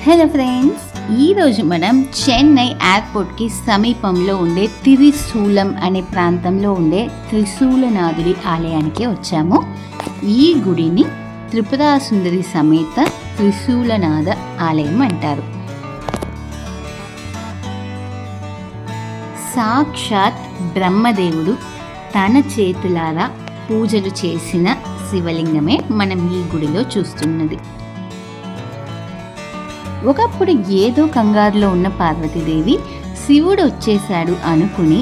Hello friends, ఈరోజు మనం చెన్నై ఎయిర్పోర్ట్కి సమీపంలో ఉండే త్రిశూలం అనే ప్రాంతంలో ఉండే త్రిశూలనాథుడి ఆలయానికి వచ్చాము. ఈ గుడిని త్రిపురాసుందరి సమేత త్రిశూలనాథ ఆలయం అంటారు. సాక్షాత్ బ్రహ్మదేవుడు తన చేతులారా పూజలు చేసిన శివలింగమే మనం ఈ గుడిలో చూస్తున్నది. ఒకప్పుడు ఏదో కంగారులో ఉన్న పార్వతీదేవి శివుడు వచ్చేశాడు అనుకుని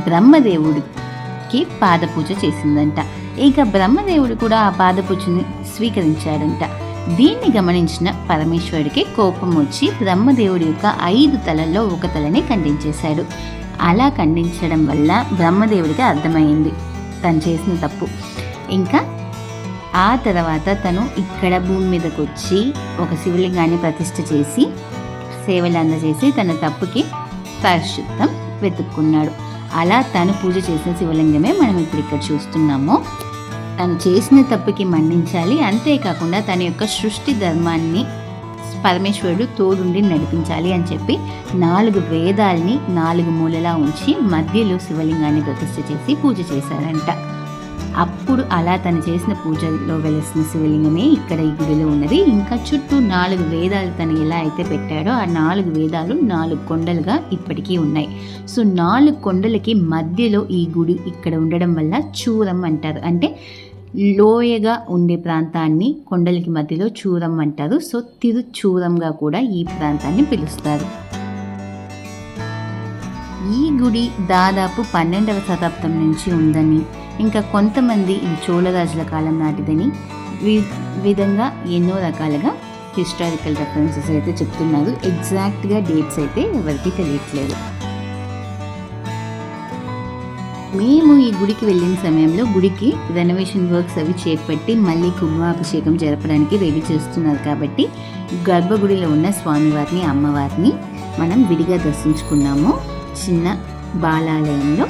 బ్రహ్మదేవుడికి పాదపూజ చేసిందంట. ఇక బ్రహ్మదేవుడు కూడా ఆ పాదపూజని స్వీకరించాడంట. దీన్ని గమనించిన పరమేశ్వరుడికి కోపం వచ్చి బ్రహ్మదేవుడి యొక్క 5 తలల్లో ఒక తలని ఖండించేశాడు. అలా ఖండించడం వల్ల బ్రహ్మదేవుడికి అర్థమైంది తను చేసిన తప్పు. ఇంకా ఆ తర్వాత తను ఇక్కడ భూమి మీదకి వచ్చి ఒక శివలింగాన్ని ప్రతిష్ఠ చేసి సేవలు అందజేసి తన తప్పుకి ప్రాయశ్చిత్తం వెతుక్కున్నాడు. అలా తను పూజ చేసిన శివలింగమే మనం ఇప్పుడు ఇక్కడ చూస్తున్నాము. తను చేసిన తప్పుకి మన్నించాలి, అంతేకాకుండా తన యొక్క సృష్టి ధర్మాన్ని పరమేశ్వరుడు తోడుండి నడిపించాలి అని చెప్పి 4 వేదాల్ని 4 మూలలా ఉంచి మధ్యలో శివలింగాన్ని ప్రతిష్ఠ చేసి పూజ చేశారంట. అప్పుడు అలా తను చేసిన పూజలో వెలిసిన శివలింగమే ఇక్కడ ఈ గుడిలో ఉన్నది. ఇంకా చుట్టూ 4 వేదాలు తను ఎలా అయితే పెట్టాడో ఆ 4 వేదాలు 4 కొండలుగా ఇప్పటికీ ఉన్నాయి. సో 4 కొండలకి మధ్యలో ఈ గుడి ఇక్కడ ఉండడం వల్ల చూరం అంటారు. అంటే లోయగా ఉండే ప్రాంతాన్ని కొండలకి మధ్యలో చూరం అంటారు. సో తిరుచూరంగా కూడా ఈ ప్రాంతాన్ని పిలుస్తారు. ఈ గుడి దాదాపు 12వ శతాబ్దం నుంచి ఉందని, ఇంకా కొంతమంది ఇది చోళరాజుల కాలం నాటిదని విధంగా ఎన్నో రకాలుగా హిస్టారికల్ రెఫరెన్సెస్ అయితే చెప్తున్నారు. ఎగ్జాక్ట్గా డేట్స్ అయితే ఎవరికి తెలియట్లేదు. మేము ఈ గుడికి వెళ్ళిన సమయంలో గుడికి రెనోవేషన్ వర్క్స్ అవి చేపట్టి మళ్ళీ కుంభాభిషేకం జరపడానికి రెడీ చేస్తున్నారు. కాబట్టి గర్భగుడిలో ఉన్న స్వామివారిని అమ్మవారిని మనం విడిగా దర్శించుకున్నాము. చిన్న బాలాలయంలో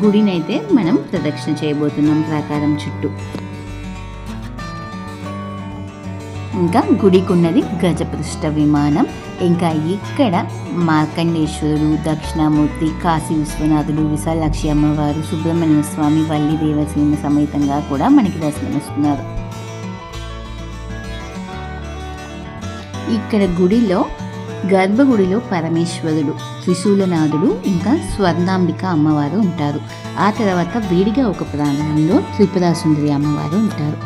గుడినైతే మనం ప్రదక్షిణ చేయబోతున్నాం ప్రాకారం చుట్టూ. ఇంకా గుడికి ఉన్నది గజపృష్ఠ విమానం. ఇంకా ఇక్కడ మార్కండేశ్వరుడు, దక్షిణామూర్తి, కాశీ విశ్వనాథుడు, విశాలాక్షి అమ్మవారు, సుబ్రహ్మణ్య స్వామి, వల్లి దేవసేన సమేతంగా కూడా మనకి దర్శనమిస్తున్నారు. ఇక్కడ గుడిలో గర్భగుడిలో పరమేశ్వరుడు, త్రిశూలనాథుడు, ఇంకా స్వర్ణాంబిక అమ్మవారు ఉంటారు. ఆ తర్వాత విడిగా ఒక ప్రాంగణంలో త్రిపురాసుందరి అమ్మవారు ఉంటారు.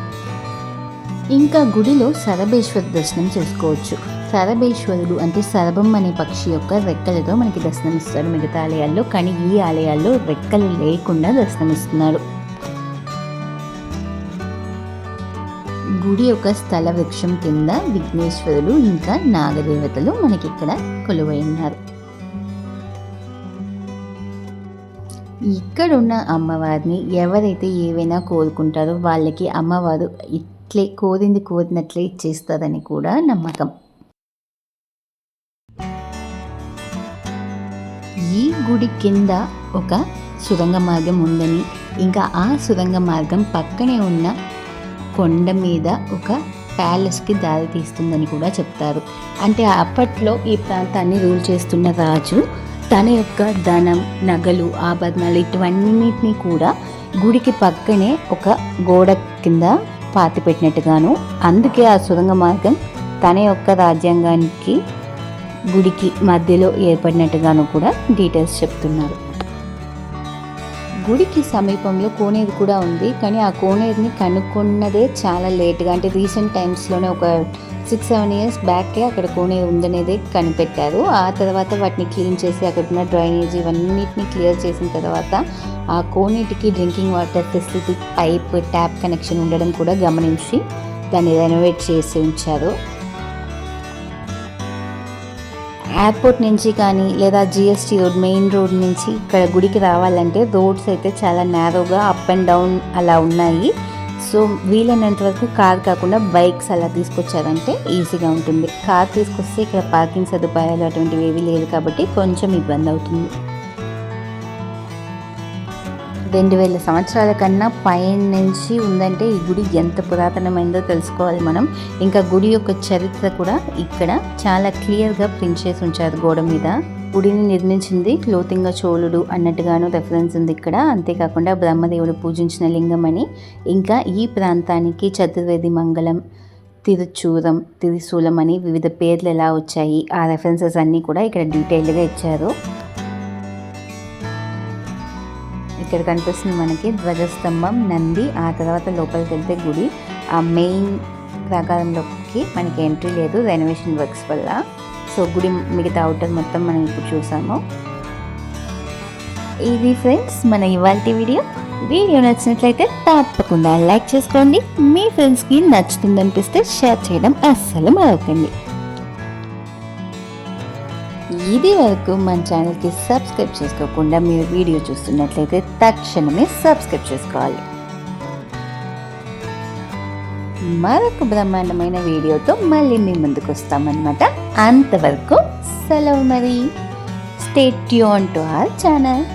ఇంకా గుడిలో సరభేశ్వర దర్శనం చేసుకోవచ్చు. సరభేశ్వరుడు అంటే సరభం అనే పక్షి యొక్క రెక్కలతో మనకి దర్శనమిస్తాడు మిగతా ఆలయాల్లో, కానీ ఈ ఆలయాల్లో రెక్కలు లేకుండా దర్శనమిస్తున్నాడు. గుడి యొక్క స్థల వృక్షం కింద విఘ్నేశ్వరుడు ఇంకా నాగదేవతలు మనకి ఇక్కడ కొలువై ఉన్నారు. ఇక్కడున్న అమ్మవారిని ఎవరైతే ఏవైనా కోరుకుంటారో వాళ్ళకి అమ్మవారు ఇట్లే కోరినట్లే ఇచ్చేస్తారని కూడా నమ్మకం. ఈ గుడి కింద ఒక సురంగ మార్గం ఉందని, ఇంకా ఆ సురంగ మార్గం పక్కనే ఉన్న కొండ మీద ఒక ప్యాలెస్కి దారి తీస్తుందని కూడా చెప్తారు. అంటే అప్పట్లో ఈ ప్రాంతాన్ని రూల్ చేస్తున్న రాజు తన యొక్క ధనం, నగలు, ఆభరణాలు ఇటువన్నిటినీ కూడా గుడికి పక్కనే ఒక గోడ కింద పాతిపెట్టినట్టుగాను, అందుకే ఆ సురంగ మార్గం తన యొక్క రాజ్యాంగానికి గుడికి మధ్యలో ఏర్పడినట్టుగాను కూడా డీటెయిల్స్ చెప్తున్నారు. గుడికి సమీపంలో కోనేరు కూడా ఉంది, కానీ ఆ కోనేరుని కనుక్కున్నదే చాలా లేట్గా, అంటే రీసెంట్ టైమ్స్లోనే ఒక 6-7 ఇయర్స్ బ్యాకే అక్కడ కోనేరు ఉందనేదే కనిపెట్టారు. ఆ తర్వాత వాటిని క్లీన్ చేసి అక్కడ ఉన్న డ్రైనేజ్ ఇవన్నిటిని క్లియర్ చేసిన తర్వాత ఆ కోనేటికి drinking water facility pipe, tap connection ఉండడం కూడా గమనించి దాన్ని రెనోవేట్ చేసి ఉంచారు. ఎయిర్పోర్ట్ నుంచి కానీ లేదా జిఎస్టీ రోడ్, మెయిన్ రోడ్ నుంచి ఇక్కడ గుడికి రావాలంటే రోడ్స్ అయితే చాలా నేరోగా అప్ అండ్ డౌన్ అలా ఉన్నాయి. సో వీలైనంత వరకు కార్ కాకుండా బైక్స్ అలా తీసుకొచ్చారంటే ఈజీగా ఉంటుంది. కార్ తీసుకొస్తే ఇక్కడ పార్కింగ్ సదుపాయాలు అటువంటివి ఏవి లేదు కాబట్టి కొంచెం ఇబ్బంది అవుతుంది. 2000 సంవత్సరాల కన్నా పైన నుంచి ఉందంటే ఈ గుడి ఎంత పురాతనమైందో తెలుసుకోవాలి మనం. ఇంకా గుడి యొక్క చరిత్ర కూడా ఇక్కడ చాలా క్లియర్గా ప్రింట్ చేసి ఉంచారు గోడ మీద. గుడిని నిర్మించింది క్లోతింగ చోళుడు అన్నట్టుగాను రెఫరెన్స్ ఉంది ఇక్కడ. అంతేకాకుండా బ్రహ్మదేవుడు పూజించిన లింగం అని, ఇంకా ఈ ప్రాంతానికి చతుర్వేది మంగళం, తిరుచూరం, తిరుశూలం అని వివిధ పేర్లు ఎలా వచ్చాయి ఆ రెఫరెన్సెస్ అన్నీ కూడా ఇక్కడ డీటెయిల్డ్గా ఇచ్చారు. ఇక్కడ కనిపిస్తుంది మనకి ధ్వజస్తంభం, నంది. ఆ తర్వాత లోపలికి వెళ్తే గుడి. ఆ మెయిన్ ప్రాకారంలోకి మనకి ఎంట్రీ లేదు రెనోవేషన్ వర్క్స్ వల్ల. సో గుడి మిగతా అవుటర్ మొత్తం మనం ఇప్పుడు చూసాము. ఇది ఫ్రెండ్స్ మన ఇవాల్టి వీడియో నచ్చినట్లయితే తప్పకుండా లైక్ చేసుకోండి. మీ ఫ్రెండ్స్కి నచ్చుతుందనిపిస్తే షేర్ చేయడం అస్సలు మరవకండి. ఇది వరకు మన ఛానల్కి సబ్స్క్రైబ్ చేసుకోకుండా మీరు వీడియో చూస్తున్నట్లయితే తక్షణమే సబ్స్క్రైబ్ చేసుకోవాలి. మరొక బ్రహ్మాండమైన వీడియోతో మళ్ళీ మీ ముందుకు వస్తామన్నమాట. అంతవరకు సెలవు మరి. Stay tune to our channel.